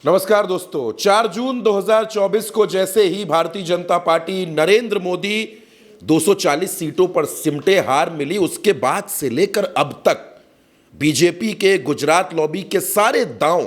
नमस्कार दोस्तों, 4 जून 2024 को जैसे ही भारतीय जनता पार्टी नरेंद्र मोदी 240 सीटों पर सिमटे हार मिली, उसके बाद से लेकर अब तक बीजेपी के गुजरात लॉबी के सारे दांव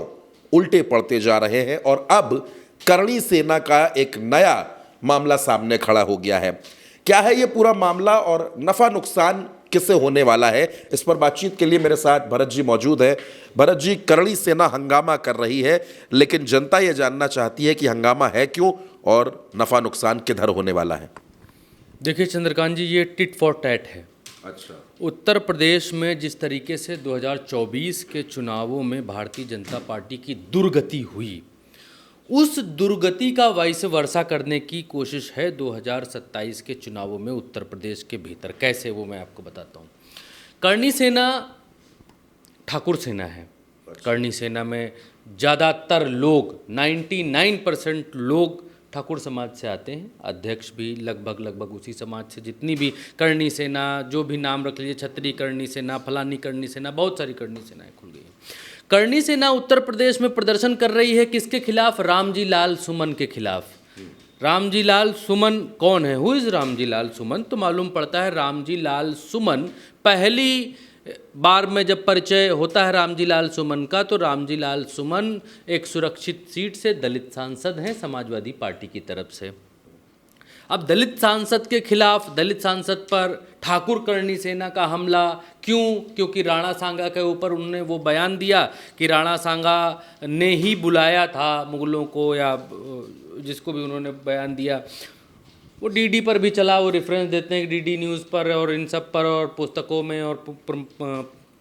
उल्टे पड़ते जा रहे हैं और अब करणी सेना का एक नया मामला सामने खड़ा हो गया है। क्या है ये पूरा मामला और नफा नुकसान किससे होने वाला है, इस पर बातचीत के लिए मेरे साथ भरत जी मौजूद है। भरत जी, करणी सेना हंगामा कर रही है, लेकिन जनता यह जानना चाहती है कि हंगामा है क्यों और नफा नुकसान किधर होने वाला है। देखिए चंद्रकांत जी, ये टिट फॉर टैट है। अच्छा। उत्तर प्रदेश में जिस तरीके से 2024 के चुनावों में भारतीय जनता पार्टी की दुर्गति हुई, उस दुर्गति का वाइस वर्सा करने की कोशिश है 2027 के चुनावों में उत्तर प्रदेश के भीतर। कैसे, वो मैं आपको बताता हूँ। करणी सेना ठाकुर सेना है। करणी सेना में ज़्यादातर लोग 99% लोग ठाकुर समाज से आते हैं। अध्यक्ष भी लगभग उसी समाज से। जितनी भी करणी सेना, जो भी नाम रख लीजिए, छत्री करणी सेना, फलानी करणी सेना, बहुत सारी करणी सेनाएं खुल गई हैं। करणी सेना उत्तर प्रदेश में प्रदर्शन कर रही है किसके खिलाफ? रामजी लाल सुमन के खिलाफ। रामजी लाल सुमन कौन है? हु इज़ रामजी लाल सुमन? तो मालूम पड़ता है रामजी लाल सुमन, पहली बार में जब परिचय होता है रामजी लाल सुमन का, तो रामजी लाल सुमन एक सुरक्षित सीट से दलित सांसद हैं समाजवादी पार्टी की तरफ से। अब दलित सांसद के खिलाफ, दलित सांसद पर ठाकुर करणी सेना का हमला क्यों? क्योंकि राणा सांगा के ऊपर उन्होंने वो बयान दिया कि राणा सांगा ने ही बुलाया था मुगलों को, या जिसको भी उन्होंने बयान दिया वो डीडी पर भी चला, वो रेफरेंस देते हैं डीडी न्यूज़ पर और इन सब पर और पुस्तकों में और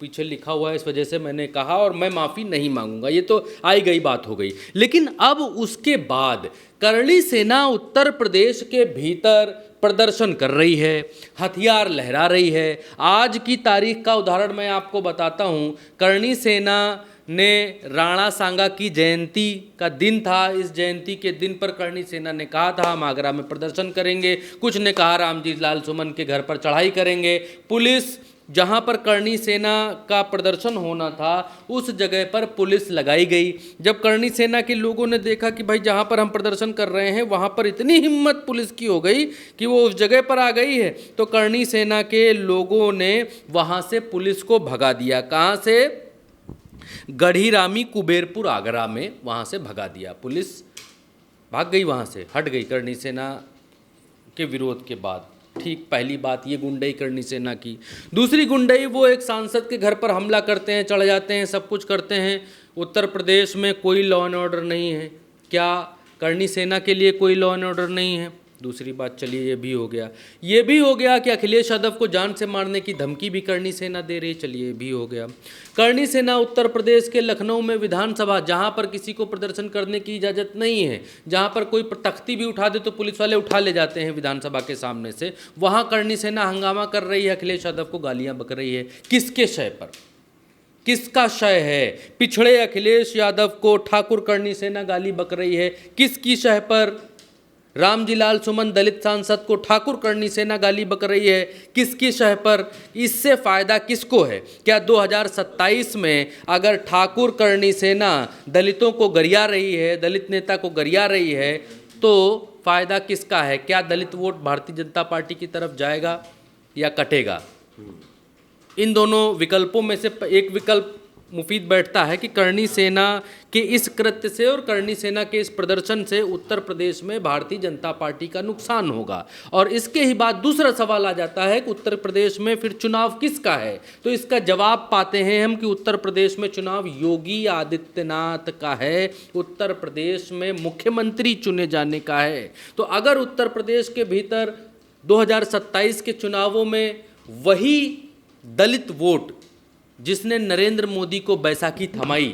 पीछे लिखा हुआ है। इस वजह से मैंने कहा और मैं माफ़ी नहीं मांगूंगा, ये तो आई गई बात हो गई। लेकिन अब उसके बाद करणी सेना उत्तर प्रदेश के भीतर प्रदर्शन कर रही है, हथियार लहरा रही है। आज की तारीख का उदाहरण मैं आपको बताता हूँ। करणी सेना ने राणा सांगा की जयंती का दिन था, इस जयंती के दिन पर करणी सेना ने कहा था हम आगरा में प्रदर्शन करेंगे। कुछ ने कहा रामजी लाल सुमन के घर पर चढ़ाई करेंगे। पुलिस, जहां पर करणी सेना का प्रदर्शन होना था, उस जगह पर पुलिस लगाई गई। जब करणी सेना के लोगों ने देखा कि भाई जहां पर हम प्रदर्शन कर रहे हैं वहां पर इतनी हिम्मत पुलिस की हो गई कि वो उस जगह पर आ गई है, तो करणी सेना के लोगों ने वहां से पुलिस को भगा दिया। कहां से? गढ़ीरामी कुबेरपुर आगरा में, वहाँ से भगा दिया। पुलिस भाग गई, वहाँ से हट गई करणी सेना के विरोध के बाद। ठीक, पहली बात ये गुंडई करणी सेना की। दूसरी गुंडई, वो एक सांसद के घर पर हमला करते हैं, चढ़ जाते हैं, सब कुछ करते हैं। उत्तर प्रदेश में कोई लॉ एंड ऑर्डर नहीं है। क्या करणी सेना के लिए कोई लॉ एंड ऑर्डर नहीं है? दूसरी बात, चलिए ये भी हो गया। ये भी हो गया कि अखिलेश यादव को जान से मारने की धमकी भी करणी सेना दे रही है। चलिए ये भी हो गया। करणी सेना उत्तर प्रदेश के लखनऊ में विधानसभा, जहां पर किसी को प्रदर्शन करने की इजाज़त नहीं है, जहां पर कोई तख्ती भी उठा दे तो पुलिस वाले उठा ले जाते हैं विधानसभा के सामने से, वहां करणी सेना हंगामा कर रही है, अखिलेश यादव को गालियां बक रही है। किसके शय पर? किसका शय है? पिछड़े अखिलेश यादव को ठाकुर करणी सेना गाली बक रही है। किसकी शय पर? रामजी लाल सुमन दलित सांसद को ठाकुर करणी सेना गाली बक रही है। किसकी शह पर? इससे फ़ायदा किसको है? क्या 2027 में अगर ठाकुर करणी सेना दलितों को गरिया रही है, दलित नेता को गरिया रही है, तो फ़ायदा किसका है? क्या दलित वोट भारतीय जनता पार्टी की तरफ जाएगा या कटेगा? इन दोनों विकल्पों में से एक विकल्प मुफीद बैठता है कि करणी सेना के इस कृत्य से और करणी सेना के इस प्रदर्शन से उत्तर प्रदेश में भारतीय जनता पार्टी का नुकसान होगा। और इसके ही बाद दूसरा सवाल आ जाता है कि उत्तर प्रदेश में फिर चुनाव किसका है? तो इसका जवाब पाते हैं हम कि उत्तर प्रदेश में चुनाव योगी आदित्यनाथ का है, उत्तर प्रदेश में मुख्यमंत्री चुने जाने का है। तो अगर उत्तर प्रदेश के भीतर 2027 के चुनावों में वही दलित वोट जिसने नरेंद्र मोदी को बैसाखी थमाई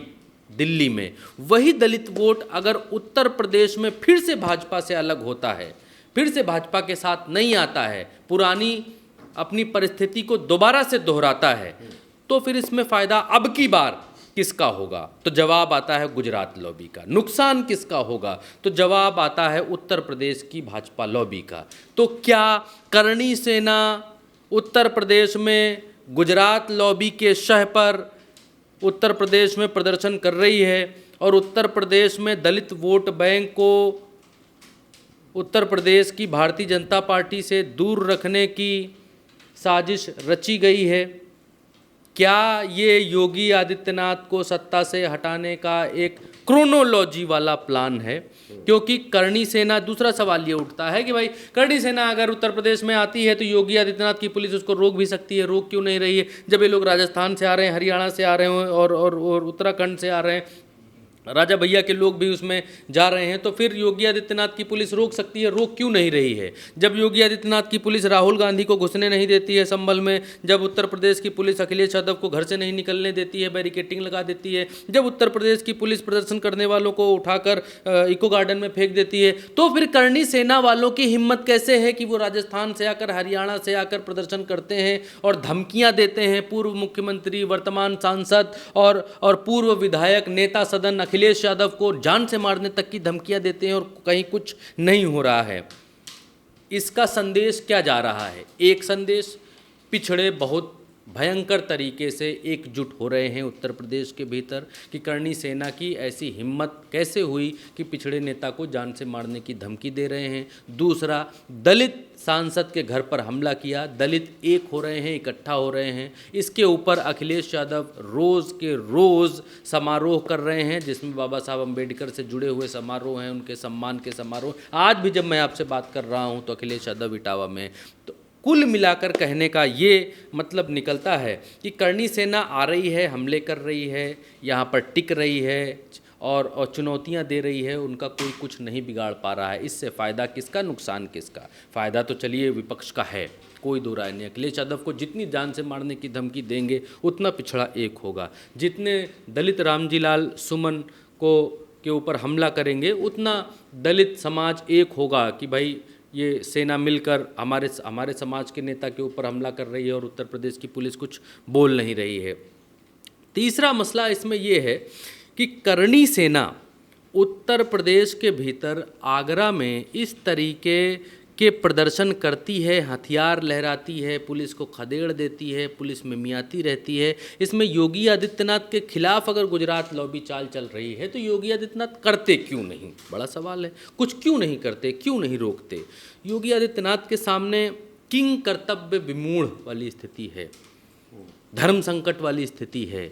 दिल्ली में, वही दलित वोट अगर उत्तर प्रदेश में फिर से भाजपा से अलग होता है, फिर से भाजपा के साथ नहीं आता है, पुरानी अपनी परिस्थिति को दोबारा से दोहराता है, तो फिर इसमें फ़ायदा अब की बार किसका होगा? तो जवाब आता है गुजरात लॉबी का। नुकसान किसका होगा? तो जवाब आता है उत्तर प्रदेश की भाजपा लॉबी का। तो क्या करणी सेना उत्तर प्रदेश में गुजरात लॉबी के शह पर उत्तर प्रदेश में प्रदर्शन कर रही है, और उत्तर प्रदेश में दलित वोट बैंक को उत्तर प्रदेश की भारतीय जनता पार्टी से दूर रखने की साजिश रची गई है। क्या ये योगी आदित्यनाथ को सत्ता से हटाने का एक क्रोनोलॉजी वाला प्लान है? क्योंकि करणी सेना, दूसरा सवाल ये उठता है कि भाई करणी सेना अगर उत्तर प्रदेश में आती है तो योगी आदित्यनाथ की पुलिस उसको रोक भी सकती है, रोक क्यों नहीं रही है? जब ये लोग राजस्थान से आ रहे हैं, हरियाणा से आ रहे हैं और उत्तराखंड से आ रहे हैं, राजा भैया के लोग भी उसमें जा रहे हैं, तो फिर योगी आदित्यनाथ की पुलिस रोक सकती है, रोक क्यों नहीं रही है? जब योगी आदित्यनाथ की पुलिस राहुल गांधी को घुसने नहीं देती है संभल में, जब उत्तर प्रदेश की पुलिस अखिलेश यादव को घर से नहीं निकलने देती है, बैरिकेटिंग लगा देती है, जब उत्तर प्रदेश की पुलिस प्रदर्शन करने वालों को उठाकर इको गार्डन में फेंक देती है, तो फिर करणी सेना वालों की हिम्मत कैसे है कि वो राजस्थान से आकर, हरियाणा से आकर प्रदर्शन करते हैं और धमकियां देते हैं पूर्व मुख्यमंत्री, वर्तमान सांसद और पूर्व विधायक, नेता सदन अखिलेश यादव को जान से मारने तक की धमकियां देते हैं और कहीं कुछ नहीं हो रहा है? इसका संदेश क्या जा रहा है? एक संदेश, पिछड़े बहुत भयंकर तरीके से एकजुट हो रहे हैं उत्तर प्रदेश के भीतर कि करणी सेना की ऐसी हिम्मत कैसे हुई कि पिछड़े नेता को जान से मारने की धमकी दे रहे हैं। दूसरा, दलित सांसद के घर पर हमला किया, दलित एक हो रहे हैं, इकट्ठा हो रहे हैं। इसके ऊपर अखिलेश यादव रोज़ के रोज़ समारोह कर रहे हैं जिसमें बाबा साहब अम्बेडकर से जुड़े हुए समारोह हैं, उनके सम्मान के समारोह। आज भी जब मैं आपसे बात कर रहा हूं तो अखिलेश यादव इटावा में। तो कुल मिलाकर कहने का ये मतलब निकलता है कि करणी सेना आ रही है, हमले कर रही है, यहाँ पर टिक रही है और चुनौतियाँ दे रही है, उनका कोई कुछ नहीं बिगाड़ पा रहा है। इससे फ़ायदा किसका, नुकसान किसका? फ़ायदा तो चलिए विपक्ष का है, कोई दो राय नहीं। अखिलेश यादव को जितनी जान से मारने की धमकी देंगे उतना पिछड़ा एक होगा, जितने दलित रामजी लाल सुमन को के ऊपर हमला करेंगे उतना दलित समाज एक होगा कि भाई ये सेना मिलकर हमारे समाज के नेता के ऊपर हमला कर रही है और उत्तर प्रदेश की पुलिस कुछ बोल नहीं रही है। तीसरा मसला इसमें यह है कि करणी सेना उत्तर प्रदेश के भीतर आगरा में इस तरीके के प्रदर्शन करती है, हथियार लहराती है, पुलिस को खदेड़ देती है, पुलिस में मियाती रहती है। इसमें योगी आदित्यनाथ के खिलाफ अगर गुजरात लॉबी चाल चल रही है तो योगी आदित्यनाथ करते क्यों नहीं? बड़ा सवाल है। कुछ क्यों नहीं करते, क्यों नहीं रोकते? योगी आदित्यनाथ के सामने किंग कर्तव्य विमूढ़ वाली स्थिति है, धर्म संकट वाली स्थिति है।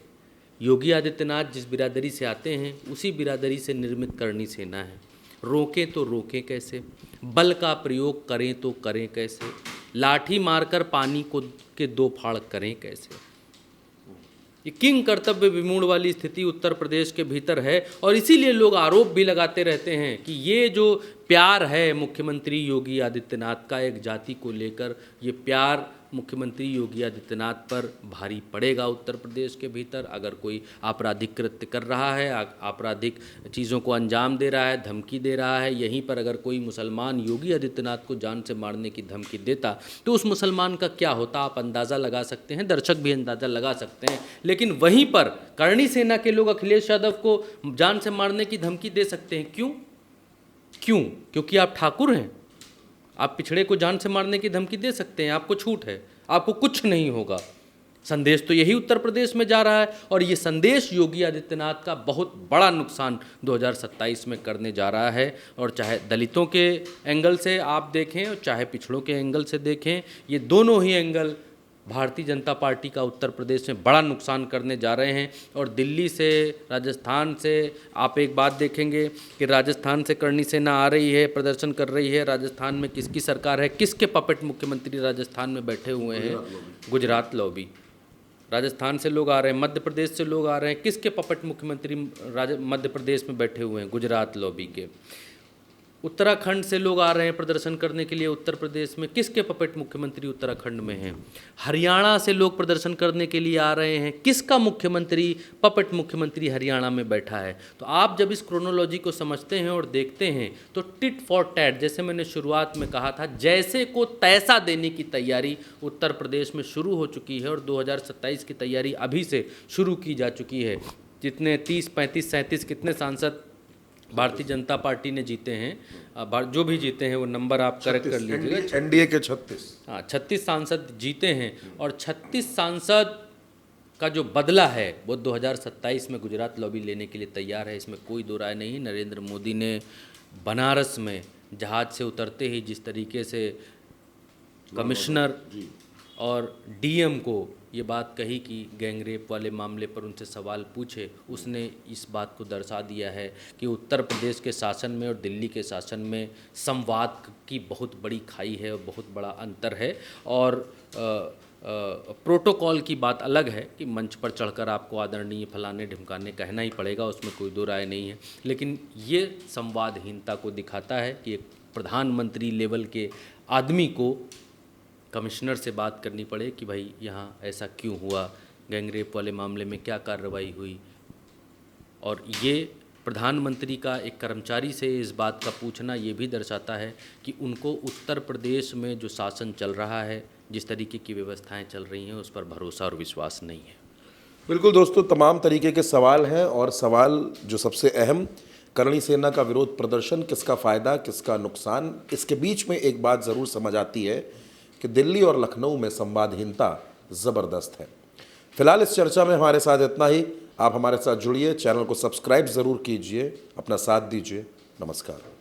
योगी आदित्यनाथ जिस बिरादरी से आते हैं उसी बिरादरी से निर्मित करणी सेना है। रोकें तो रोकें कैसे? बल का प्रयोग करें तो करें कैसे? लाठी मारकर पानी को के दो फाड़ करें कैसे? ये किंग कर्तव्य विमूढ़ वाली स्थिति उत्तर प्रदेश के भीतर है और इसीलिए लोग आरोप भी लगाते रहते हैं कि ये जो प्यार है मुख्यमंत्री योगी आदित्यनाथ का एक जाति को लेकर, ये प्यार मुख्यमंत्री योगी आदित्यनाथ पर भारी पड़ेगा उत्तर प्रदेश के भीतर। अगर कोई आपराधिक कृत्य कर रहा है, आपराधिक चीज़ों को अंजाम दे रहा है, धमकी दे रहा है, यहीं पर अगर कोई मुसलमान योगी आदित्यनाथ को जान से मारने की धमकी देता तो उस मुसलमान का क्या होता आप अंदाज़ा लगा सकते हैं, दर्शक भी अंदाज़ा लगा सकते हैं। लेकिन वहीं पर करणी सेना के लोग अखिलेश यादव को जान से मारने की धमकी दे सकते हैं। क्यों? क्योंकि आप ठाकुर हैं, आप पिछड़े को जान से मारने की धमकी दे सकते हैं, आपको छूट है, आपको कुछ नहीं होगा। संदेश तो यही उत्तर प्रदेश में जा रहा है और ये संदेश योगी आदित्यनाथ का बहुत बड़ा नुकसान 2027 में करने जा रहा है। और चाहे दलितों के एंगल से आप देखें और चाहे पिछड़ों के एंगल से देखें, ये दोनों ही एंगल भारतीय जनता पार्टी का उत्तर प्रदेश में बड़ा नुकसान करने जा रहे हैं। और दिल्ली से, राजस्थान से आप एक बात देखेंगे कि राजस्थान से करणी सेना आ रही है, प्रदर्शन कर रही है। राजस्थान में किसकी सरकार है, किसके पपेट मुख्यमंत्री राजस्थान में बैठे हुए हैं? गुजरात लॉबी। राजस्थान से लोग आ रहे हैं, मध्य प्रदेश से लोग आ रहे हैं, किसके पपेट मुख्यमंत्री मध्य प्रदेश में बैठे हुए हैं? गुजरात लॉबी के। उत्तराखंड से लोग आ रहे हैं प्रदर्शन करने के लिए उत्तर प्रदेश में, किसके पपेट मुख्यमंत्री उत्तराखंड में हैं? हरियाणा से लोग प्रदर्शन करने के लिए आ रहे हैं, किसका मुख्यमंत्री, पपेट मुख्यमंत्री हरियाणा में बैठा है? तो आप जब इस क्रोनोलॉजी को समझते हैं और देखते हैं तो टिट फॉर टैट, जैसे मैंने शुरुआत में कहा था, जैसे को तैसा देने की तैयारी उत्तर प्रदेश में शुरू हो चुकी है और 2027 की तैयारी अभी से शुरू की जा चुकी है। जितने 30, 35, 37 कितने सांसद भारतीय जनता पार्टी ने जीते हैं, जो भी जीते हैं वो नंबर आप करेक्ट कर लीजिएगा। एनडीए के 36, हाँ 36 सांसद जीते हैं और 36 सांसद का जो बदला है वो 2027 में गुजरात लॉबी लेने के लिए तैयार है, इसमें कोई दो राय नहीं। नरेंद्र मोदी ने बनारस में जहाज से उतरते ही जिस तरीके से कमिश्नर और डीएम को ये बात कही कि गैंगरेप वाले मामले पर उनसे सवाल पूछे, उसने इस बात को दर्शा दिया है कि उत्तर प्रदेश के शासन में और दिल्ली के शासन में संवाद की बहुत बड़ी खाई है और बहुत बड़ा अंतर है। और प्रोटोकॉल की बात अलग है कि मंच पर चढ़कर आपको आदरणीय फलाने ढिमकाने कहना ही पड़ेगा, उसमें कोई दो राय नहीं है, लेकिन ये संवादहीनता को दिखाता है कि एक प्रधानमंत्री लेवल के आदमी को कमिश्नर से बात करनी पड़े कि भाई यहाँ ऐसा क्यों हुआ, गैंगरेप वाले मामले में क्या कार्रवाई हुई। और ये प्रधानमंत्री का एक कर्मचारी से इस बात का पूछना ये भी दर्शाता है कि उनको उत्तर प्रदेश में जो शासन चल रहा है, जिस तरीके की व्यवस्थाएं चल रही हैं, उस पर भरोसा और विश्वास नहीं है। बिल्कुल दोस्तों, तमाम तरीके के सवाल हैं और सवाल जो सबसे अहम, करणी सेना का विरोध प्रदर्शन, किसका फ़ायदा किसका नुकसान, इसके बीच में एक बात ज़रूर समझ आती है कि दिल्ली और लखनऊ में संवादहीनता ज़बरदस्त है। फिलहाल इस चर्चा में हमारे साथ इतना ही। आप हमारे साथ जुड़िए, चैनल को सब्सक्राइब ज़रूर कीजिए, अपना साथ दीजिए। नमस्कार।